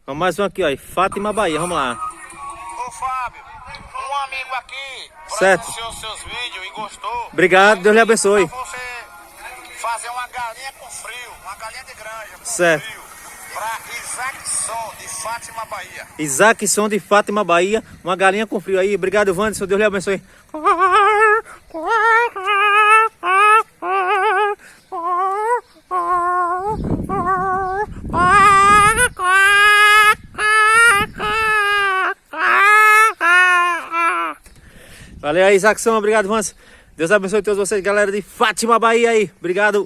Vamos mais um aqui, ó. Fátima, Bahia. Vamos lá. Ô Fábio, um amigo aqui Certo. anunciou seus vídeos e gostou. Obrigado, Deus lhe abençoe. Pra você fazer uma galinha com frio, uma galinha de granja com Certo. frio. Pra Isaacson, de Fátima, Bahia. Isaacson de Fátima, Bahia. Uma galinha com frio aí. Obrigado, Wanderson. Deus lhe abençoe. Valeu aí, Isaacson. Obrigado, Wanderson. Deus abençoe todos vocês, galera de Fátima, Bahia aí. Obrigado.